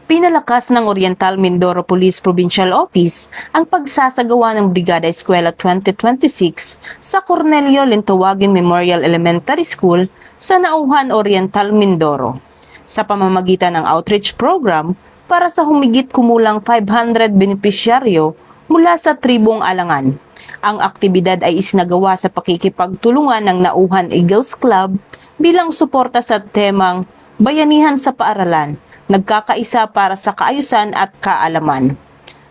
Pinalakas ng Oriental Mindoro Police Provincial Office ang pagsasagawa ng Brigada Eskwela 2026 sa Cornelio Lintuwagan Memorial Elementary School sa Nauhan, Oriental Mindoro sa pamamagitan ng outreach program para sa humigit kumulang 500 benepisyaryo mula sa tribong Alangan. Ang aktibidad ay isinagawa sa pakikipagtulungan ng Nauhan Eagles Club bilang suporta sa temang Bayanihan sa Paaralan, nagkakaisa para sa kaayusan at kaalaman.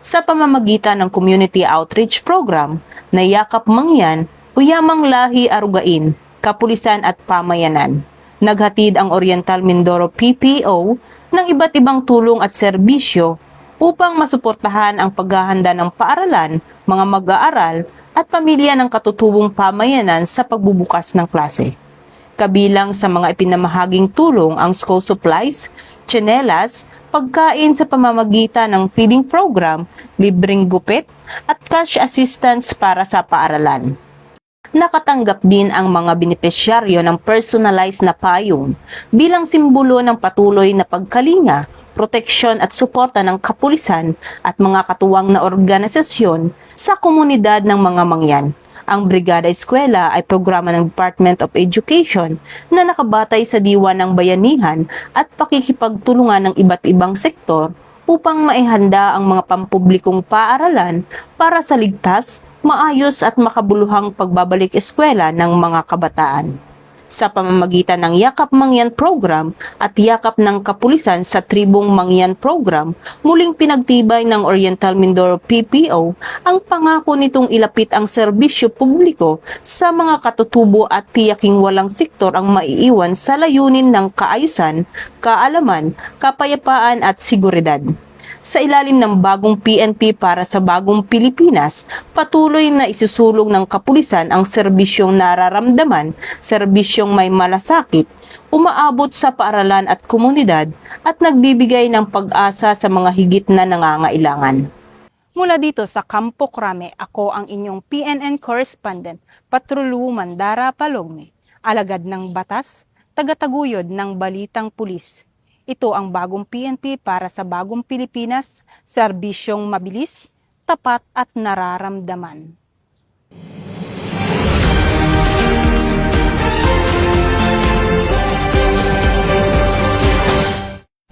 Sa pamamagitan ng Community Outreach Program na Yakap Mangyan o Yamang Lahi Arugain, Kapulisan at Pamayanan, naghatid ang Oriental Mindoro PPO ng iba't ibang tulong at serbisyo upang masuportahan ang paghahanda ng paaralan, mga mag-aaral at pamilya ng katutubong pamayanan sa pagbubukas ng klase. Kabilang sa mga ipinamahaging tulong ang school supplies, tsinelas, pagkain sa pamamagitan ng feeding program, libreng gupit, at cash assistance para sa paaralan. Nakatanggap din ang mga benepisyaryo ng personalized na payong bilang simbolo ng patuloy na pagkalinga, proteksyon at suporta ng kapulisan at mga katuwang na organisasyon sa komunidad ng mga mangyan. Ang Brigada Eskwela ay programa ng Department of Education na nakabatay sa diwa ng bayanihan at pakikipagtulungan ng iba't ibang sektor upang maihanda ang mga pampublikong paaralan para sa ligtas, maayos at makabuluhang pagbabalik eskwela ng mga kabataan. Sa pamamagitan ng Yakap Mangyan Program at Yakap ng Kapulisan sa Tribong Mangyan Program, muling pinagtibay ng Oriental Mindoro PPO ang pangako nitong ilapit ang serbisyo publiko sa mga katutubo at tiyaking walang sektor ang maiiwan sa layunin ng kaayusan, kaalaman, kapayapaan at seguridad. Sa ilalim ng bagong PNP para sa bagong Pilipinas, patuloy na isusulong ng kapulisan ang serbisyong nararamdaman, serbisyong may malasakit, umaabot sa paaralan at komunidad at nagbibigay ng pag-asa sa mga higit na nangangailangan. Mula dito sa Campo Crame, ako ang inyong PNN correspondent, Patrulu Mandara Palogme, alagad ng batas, tagataguyod ng balitang pulis. Ito ang bagong PNP para sa bagong Pilipinas, serbisyong mabilis, tapat at nararamdaman.